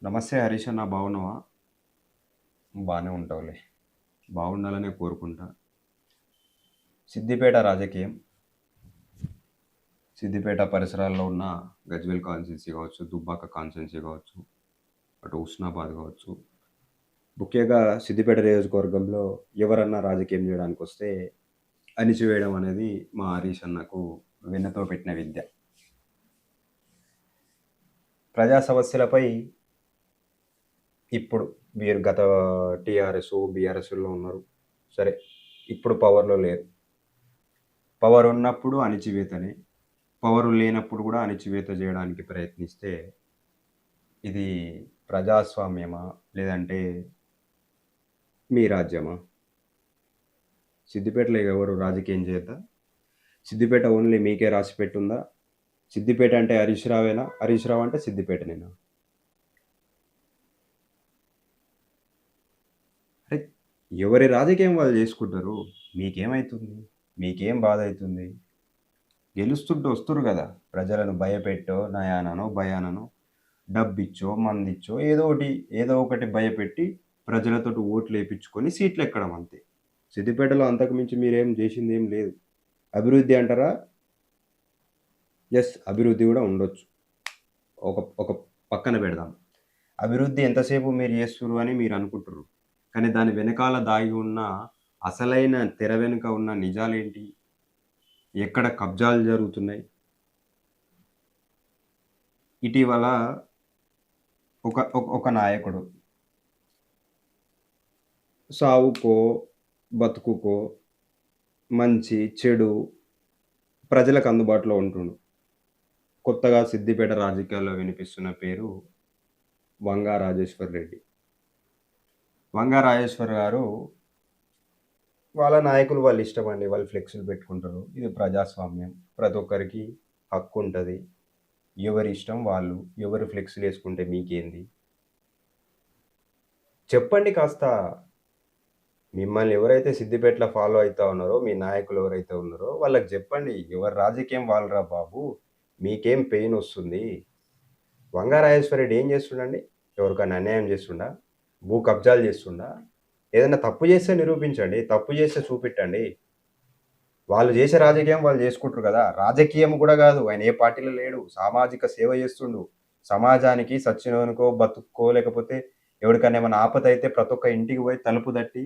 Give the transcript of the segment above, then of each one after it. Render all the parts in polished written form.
నమస్తే హరీష్ అన్న, బాగున్నావా? బాగానే ఉంటావులే. బాగుండాలనే కోరుకుంటా. సిద్దిపేట రాజకీయం, సిద్దిపేట పరిసరాల్లో ఉన్న గజ్వేల్ కాన్స్టిట్యున్సీ కావచ్చు, దుబ్బాక కాన్స్టిట్యున్సీ కావచ్చు, అటు హుస్నాబాద్ కావచ్చు. ముఖ్యంగా సిద్దిపేట నియోజకవర్గంలో ఎవరన్నా రాజకీయం చేయడానికి వస్తే అణిచివేయడం అనేది మా హరీష్ అన్నకు వెన్నతో పెట్టిన విద్య. ప్రజా సమస్యలపై ఇప్పుడు వీరు గత టీఆర్ఎస్, బీఆర్ఎస్లో ఉన్నారు. సరే, ఇప్పుడు పవర్లో లేరు. పవర్ ఉన్నప్పుడు అణిచివేతనే, పవర్ లేనప్పుడు కూడా అణిచివేత చేయడానికి ప్రయత్నిస్తే ఇది ప్రజాస్వామ్యమా? లేదంటే మీ రాజ్యమా? సిద్దిపేటలో ఎవరు రాజకీయం చేద్దా? సిద్దిపేట ఓన్లీ మీకే రాసి పెట్టుందా? సిద్దిపేట అంటే హరీష్ రావేనా? హరీష్ రావు అంటే సిద్దిపేటనేనా? అరే, ఎవరి రాజకీయం వాళ్ళు చేసుకుంటారు. మీకేమవుతుంది? మీకేం బాధ అవుతుంది? గెలుస్తుంటూ వస్తురు కదా, ప్రజలను భయపెట్టో, నయాననో భయాననో, డబ్బిచ్చో, మందిచ్చో, ఏదో ఒకటి భయపెట్టి ప్రజలతోటి ఓట్లు వేయించుకొని సీట్లు ఎక్కడం అంతే. సిద్దిపేటలో అంతకు మించి మీరేం చేసింది ఏం లేదు. అభివృద్ధి అంటారా? ఎస్, అభివృద్ధి కూడా ఉండొచ్చు. ఒక ఒక పక్కన పెడదాం. అభివృద్ధి ఎంతసేపు మీరు చేస్తున్నారు అని మీరు అనుకుంటారు, కానీ దాని వెనకాల దాగి ఉన్న అసలైన తెర వెనుక ఉన్న నిజాలేంటి? ఎక్కడ కబ్జాలు జరుగుతున్నాయి? ఇటీవల ఒక నాయకుడు సావుకో బతుకుకో మంచి చెడు ప్రజలకు అందుబాటులో ఉంటుండు. కొత్తగా సిద్దిపేట రాజకీయాల్లో వినిపిస్తున్న పేరు వంగా రాజేశ్వర్ రెడ్డి. వంగా రాజేశ్వర్ గారు వాళ్ళ నాయకులు వాళ్ళ ఇష్టం అండి, వాళ్ళు ఫ్లెక్సులు పెట్టుకుంటారు. ఇది ప్రజాస్వామ్యం, ప్రతి ఒక్కరికి హక్కు ఉంటుంది. ఎవరి ఇష్టం వాళ్ళు, ఎవరు ఫ్లెక్సులు వేసుకుంటే మీకేంది? చెప్పండి కాస్త. మిమ్మల్ని ఎవరైతే సిద్దిపేటలో ఫాలో అవుతా ఉన్నారో, మీ నాయకులు ఎవరైతే ఉన్నారో వాళ్ళకి చెప్పండి, ఎవరి రాజకీయం వాళ్ళరా బాబు, మీకేం పెయిన్ వస్తుంది? వంగా రాజేశ్వర రెడ్డి ఏం చేస్తుండండి? ఎవరికైనా అన్యాయం చేస్తుండా? భూ కబ్జాలు చేస్తుండా? ఏదైనా తప్పు చేస్తే నిరూపించండి, తప్పు చేస్తే చూపెట్టండి. వాళ్ళు చేసే రాజకీయం వాళ్ళు చేసుకుంటారు కదా. రాజకీయం కూడా కాదు, ఆయన ఏ పార్టీలో లేడు, సామాజిక సేవ చేస్తుండు. సమాజానికి సచ్చినోనుకో బతుక్కో, లేకపోతే ఎవరికైనా ఏమైనా ఆపద అయితే ప్రతి ఒక్క ఇంటికి పోయి తలుపు తట్టి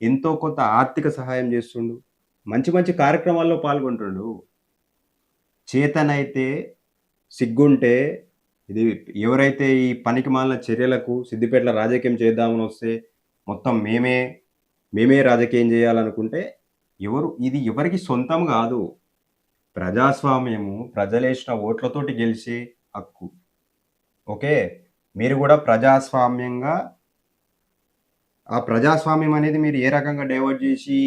ఎంతో కొంత ఆర్థిక సహాయం చేస్తుండు. మంచి మంచి కార్యక్రమాల్లో పాల్గొంటుండు. చేతనైతే, సిగ్గుంటే, ఇది ఎవరైతే ఈ పనికి మాలిన చర్యలకు సిద్దిపేటలో రాజకీయం చేద్దామని వస్తే మొత్తం మేమే రాజకీయం చేయాలనుకుంటే ఇది ఎవరికి సొంతం కాదు. ప్రజాస్వామ్యము ప్రజలేసిన ఓట్లతోటి గెలిచే హక్కు. ఓకే, మీరు కూడా ప్రజాస్వామ్యంగా ఆ ప్రజాస్వామ్యం అనేది మీరు ఏ రకంగా డైవర్ట్ చేసి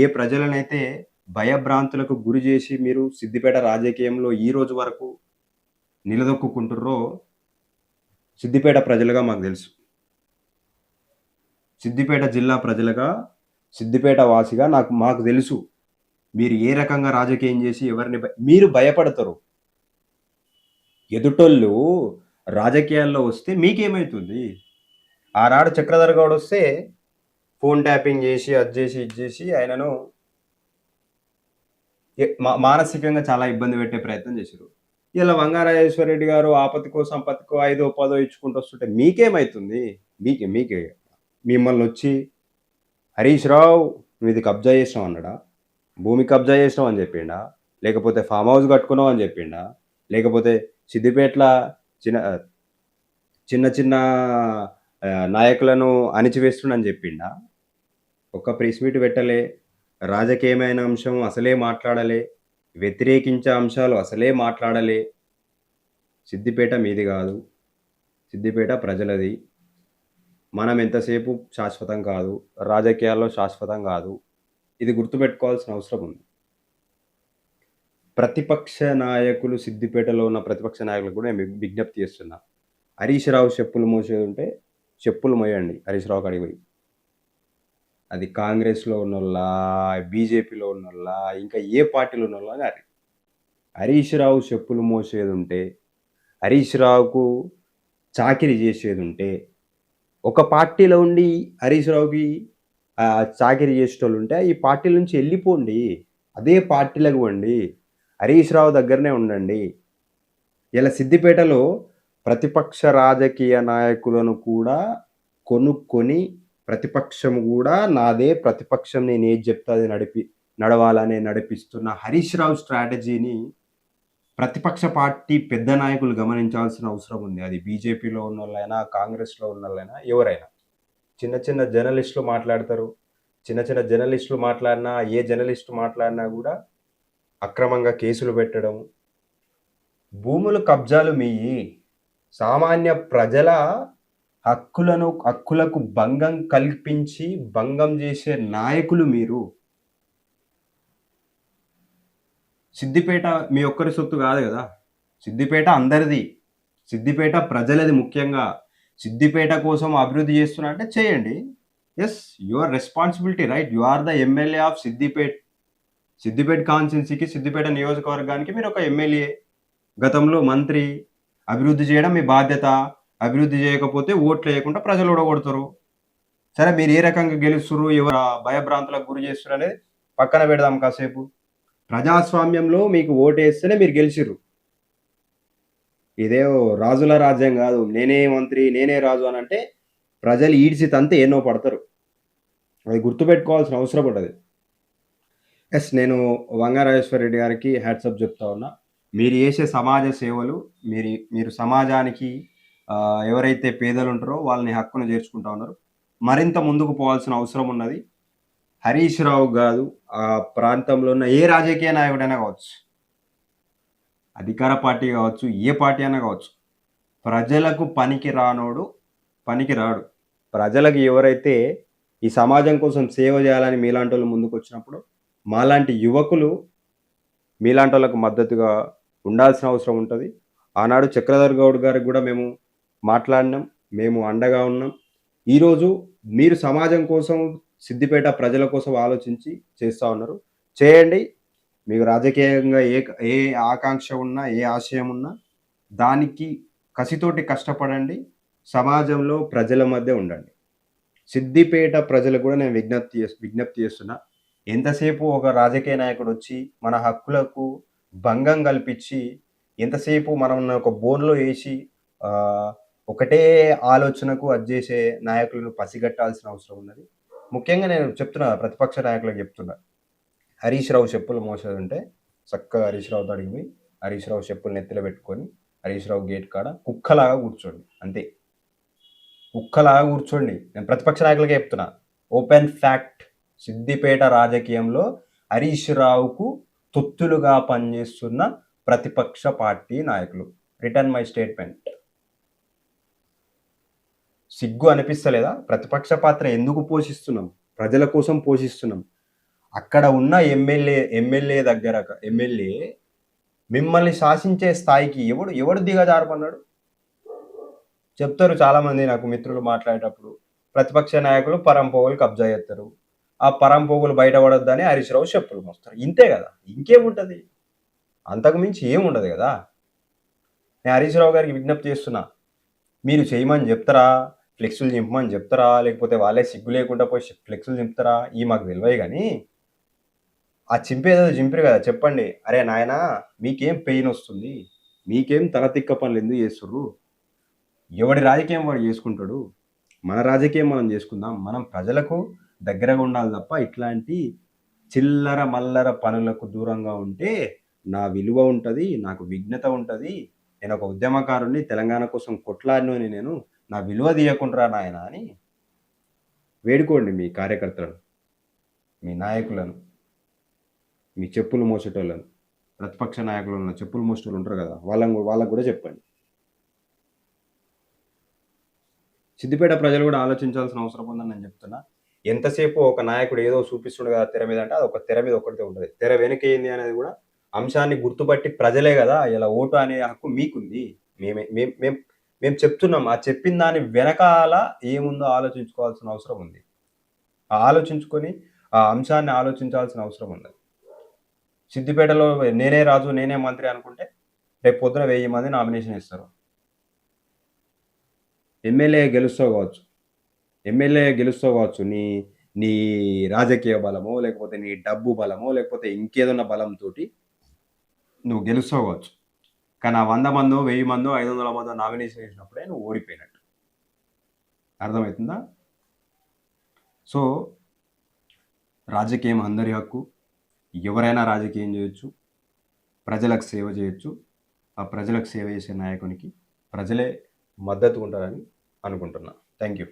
ఏ ప్రజలనైతే భయభ్రాంతులకు గురి చేసి మీరు సిద్దిపేట రాజకీయంలో ఈ రోజు వరకు నిలదొక్కుంటుర్రో సిద్దిపేట ప్రజలుగా మాకు తెలుసు. సిద్దిపేట జిల్లా ప్రజలుగా, సిద్దిపేట వాసిగా మాకు తెలుసు మీరు ఏ రకంగా రాజకీయం చేసి ఎవరిని మీరు భయపడతారు. ఎదుటోళ్ళు రాజకీయాల్లో వస్తే మీకేమవుతుంది? ఆనాడు చక్రధర్ గౌడ్ వస్తే ఫోన్ ట్యాపింగ్ చేసి అది చేసి ఇది చేసి ఆయనను మానసికంగా చాలా ఇబ్బంది పెట్టే ప్రయత్నం చేశారు. ఇలా వంగారాజేశ్వర రెడ్డి గారు ఆపత్తికో సంపత్తికో 5దో 10దో ఇచ్చుకుంటూ వస్తుంటే మీకేమవుతుంది? మీకే మిమ్మల్ని వచ్చి హరీష్ రావు నువ్వు ఇది కబ్జా చేసినావు అన్నాడా? భూమి కబ్జా చేసినావు అని చెప్పిండా? లేకపోతే ఫామ్ హౌస్ కట్టుకున్నావు అని చెప్పిండా? లేకపోతే సిద్దిపేటల చిన్న చిన్న చిన్న నాయకులను అణిచివేస్తుండని చెప్పిండా? ఒక్క ప్రెస్ మీట్ పెట్టలే, రాజకీయమైన అంశం అసలే మాట్లాడలే, వ్యతిరేకించే అంశాలు అసలే మాట్లాడలే. సిద్దిపేట మీది కాదు, సిద్దిపేట ప్రజలది. మనం ఎంతసేపు శాశ్వతం కాదు, రాజకీయాల్లో శాశ్వతం కాదు. ఇది గుర్తుపెట్టుకోవాల్సిన అవసరం ఉంది. ప్రతిపక్ష నాయకులు, సిద్దిపేటలో ఉన్న ప్రతిపక్ష నాయకులకు కూడా నేను విజ్ఞప్తి చేస్తున్నా. హరీష్ రావు చెప్పులు మోసేది ఉంటే చెప్పులు మోయండి హరీష్ రావు కాడికి పోయి. అది కాంగ్రెస్లో ఉన్నోళ్ళ, బీజేపీలో ఉన్నోళ్ళ, ఇంకా ఏ పార్టీలో ఉన్నోళ్ళ కానీ హరీష్ రావు చెప్పులు మోసేది ఉంటే, హరీష్ రావుకు చాకిరీ చేసేదుంటే, ఒక పార్టీలో ఉండి హరీష్ రావుకి చాకిరీ చేసేటోళ్ళుంటే ఈ పార్టీల నుంచి ఎళ్ళిపోండి. అదే పార్టీలకు పోండి. హరీష్ రావు దగ్గరనే ఉండండి. ఇలా సిద్దిపేటలో ప్రతిపక్ష రాజకీయ నాయకులను కూడా కొనుక్కొని, ప్రతిపక్షం గూడా నాదే, ప్రతిపక్షం నేనేది చెప్తే అది నడవాలనే నడిపిస్తున్న హరీష్ రావు స్ట్రాటజీని ప్రతిపక్ష పార్టీ పెద్ద నాయకులు గమనించాల్సిన అవసరం ఉంది. అది బీజేపీలో ఉన్నోళ్ళైనా, కాంగ్రెస్‌లో ఉన్నోళ్ళైనా, ఎవరైనా. చిన్న చిన్న జర్నలిస్టులు మాట్లాడతారు. చిన్న చిన్న జర్నలిస్టులు మాట్లాడినా, ఏ జర్నలిస్ట్ మాట్లాడినా గూడా అక్రమంగా కేసులు పెట్టడం, భూములు కబ్జాలు మీయి. సామాన్య ప్రజల హక్కులకు భంగం కల్పించి, భంగం జేసే నాయకులు మీరు. సిద్దిపేట మీ ఒక్కరి సొత్తు గాదు గదా! సిద్దిపేట అందరిది. సిద్దిపేట ప్రజలది ముఖ్యంగా. సిద్దిపేట కోసం అభివృద్ధి చేస్తున్నా అంటే చేయండి. Yes. Your responsibility right. You are the MLA of Siddipet. Siddipet కాన్స్టిట్యున్సీకి, సిద్దిపేట నియోజకవర్గానికి మీరొక ఎమ్మెల్యే. గతంలో మంత్రి. అభివృద్ధి చేయడం మీ బాధ్యత. అభివృద్ధి చేయకపోతే ఓట్లేయకుండా ప్రజలు ఓడగొడతారు. సరే మీరు ఏ రకంగా గెలుస్తుర్రు, ఎవరు భయభ్రాంతులకు గురి చేస్తుర్రనేది పక్కన పెడదాం కాసేపు. ప్రజాస్వామ్యంలో మీకు ఓటేస్తేనే మీరు గెలిచిర్రు. ఇదేవో రాజుల రాజ్యం గాదు. నేనే మంత్రి, నేనే రాజు అనంటే ప్రజలు ఈడ్చి తంతే ఎన్నో పడతారు. అది గుర్తుపెట్టుకోవాల్సిన అవసరం ఉంటది. యెస్. నేను వంగ రాజేశ్వరరెడ్డి గారికి హ్యాట్సప్ చెప్తా ఉన్నా. మీరు చేసే సమాజ సేవలు, మీరు సమాజానికి ఎవరైతే పేదలుంటారో వాళ్ళని హక్కున చేర్చుకుంటా ఉన్నారు. మరింత ముందుకు పోవాల్సిన అవసరం ఉన్నది. హరీష్ రావు గాదు, ఆ ప్రాంతంలో ఉన్న ఏ రాజకీయ నాయకుడైనా కావచ్చు. అధికార పార్టీ కావచ్చు, ఏ పార్టీ అయినా కావచ్చు. ప్రజలకు పనికి రానోడు పనికిరాడు. ప్రజలకు ఎవరైతే ఈ సమాజం కోసం సేవ చేయాలని మీలాంటోళ్ళు ముందుకొచ్చినప్పుడు, మాలాంటి యువకులు మీలాంటోళ్ళకు మద్దతుగా ఉండాల్సిన అవసరం ఉంటది. ఆనాడు చక్రధర్ గౌడ్ గారికి గూడా మేము మాట్లాడినాం. మేము అండగా ఉన్నాం. ఈరోజు మీరు సమాజం కోసం, సిద్దిపేట ప్రజల కోసం ఆలోచించి చేస్తా ఉన్నారు. చేయండి. మీకు రాజకీయంగా ఏ ఆకాంక్ష ఉన్నా, ఏ ఆశయం ఉన్నా దానికి కసితోటి కష్టపడండి. సమాజంలో ప్రజల మధ్య ఉండండి. సిద్దిపేట ప్రజలకు కూడా నేను విజ్ఞప్తి చేస్తున్నా. ఎంతసేపు ఒక రాజకీయ నాయకుడొచ్చి మన హక్కులకు భంగం కల్పించి, ఎంతసేపు మనల్ని ఒక బోన్‌లో ఏసి ఒకటే ఆలోచనకు అది చేసే నాయకులను పసిగట్టాల్సిన అవసరం ఉన్నది. ముఖ్యంగా నేను చెప్తున్నా, ప్రతిపక్ష నాయకులకు చెప్తున్నా. హరీష్ రావు చెప్పులు మోసేదుంటే చక్కగా హరీష్ రావుతో అడిగి పోయి, హరీష్ రావు చెప్పులు నెత్తిలో పెట్టుకొని, హరీష్ రావు గేట్ కాడ కుక్కలాగా కూర్చోండి. అంతే. కుక్కలాగా కూర్చోండి. నేను ప్రతిపక్ష నాయకులకే చెప్తున్నా. Open fact. సిద్దిపేట రాజకీయంలో హరీష్ రావుకు తొత్తులుగా పనిచేస్తున్న ప్రతిపక్ష పార్టీ నాయకులు. Return my statement. సిగ్గు అనిపిస్తలేదా? ప్రతిపక్ష పాత్ర ఎందుకు పోషిస్తున్నాం? ప్రజల కోసం పోషిస్తున్నాం. అక్కడ ఉన్న ఎమ్మెల్యే మిమ్మల్ని శాసించే స్థాయికి ఎవడు దిగజారమన్నాడు? చెప్తారు చాలామంది నాకు మిత్రులు మాట్లాడేటప్పుడు. ప్రతిపక్ష నాయకులు పరంపోగులు కబ్జా చేస్తారు. ఆ పరంపోగులు బయటపడొద్దని హరీష్ రావు చెప్పులు మోస్తారు. ఇంతే కదా, ఇంకేముంటది? అంతకు మించి ఏముండదు కదా. నేను హరీష్ రావు గారికి విజ్ఞప్తి చేస్తున్నా. మీరు చేయమని చెప్తారా? ఫ్లెక్సులు చింపమని చెప్తారా? లేకపోతే వాళ్ళే సిగ్గు లేకుండా పోయి ఫ్లెక్సులు చింపుతారా? మాకు తెలివయి కానీ ఆ చింపేదో చింపిరు కదా, చెప్పండి. అరే నాయనా, మీకేం పెయిన్ వస్తుంది? మీకేం తలతిక్క పనులు ఎందుకు చేస్తుర్రు? ఎవడి రాజకీయం వాడు చేసుకుంటాడు. మన రాజకీయం మనం చేసుకుందాం. మనం ప్రజలకు దగ్గరగా ఉండాలి తప్ప ఇట్లాంటి చిల్లర మల్లర పనులకు దూరంగా ఉంటే నా విలువ ఉంటది, నాకు విఘ్నత ఉంటది. నేను ఒక ఉద్యమకారుడిని, తెలంగాణ కోసం కొట్లాడినోని నేను. నా విలువ తీయకుండ్రా నాయనా అని వేడుకోండి మీ కార్యకర్తలను, మీ నాయకులను, మీ చెప్పులు మోసేటోళ్ళను. ప్రతిపక్ష నాయకులు చెప్పులు మోసేటోళ్ళు ఉంటారు కదా, వాళ్ళకు కూడా చెప్పండి. సిద్దిపేట ప్రజలు కూడా ఆలోచించాల్సిన అవసరం ఉందని నేను చెప్తున్నా. ఎంతసేపు ఒక నాయకుడు ఏదో చూపిస్తుండు కదా తెర మీద అంటే, అది ఒక తెర మీద ఒక్కటే ఉంటుంది. తెర వెనుక ఏంది అనేది కూడా అంశాన్ని గుర్తుపట్టి ప్రజలే కదా ఇలా ఓటు అనే హక్కు మీకుంది. మేము చెప్తున్నాం. ఆ చెప్పిన దాని వెనకాల ఏముందో ఆలోచించుకోవాల్సిన అవసరం ఉంది. ఆలోచించుకొని ఆ అంశాన్ని ఆలోచించాల్సిన అవసరం ఉంది. సిద్దిపేటలో నేనే రాజు, నేనే మంత్రి అనుకుంటే రేపు పొద్దున 1000 మంది నామినేషన్ ఇస్తారు. ఎమ్మెల్యే గెలుస్తావు కావచ్చు. ఎమ్మెల్యే గెలుస్తావు కావచ్చు. నీ నీ రాజకీయ బలమో, లేకపోతే నీ డబ్బు బలమో, లేకపోతే ఇంకేదన్నా బలంతోటి నువ్వు గెలుస్తావు కావచ్చు. కానీ ఆ 100 మందో, 1000 మందో, 500 మందో నామినేషన్ ఏసినప్పుడే నువ్వు ఓడిపోయినట్టు. అర్థమైతుందా? సో, రాజకీయం అందరి హక్కు. ఎవరైనా రాజకీయం జేయొచ్చు. ప్రజలకు సేవ జేయొచ్చు. ఆ ప్రజలకు సేవ చేసే నాయకునికి ప్రజలే మద్దతుగుంటారని అనుకుంటున్నా. Thank you.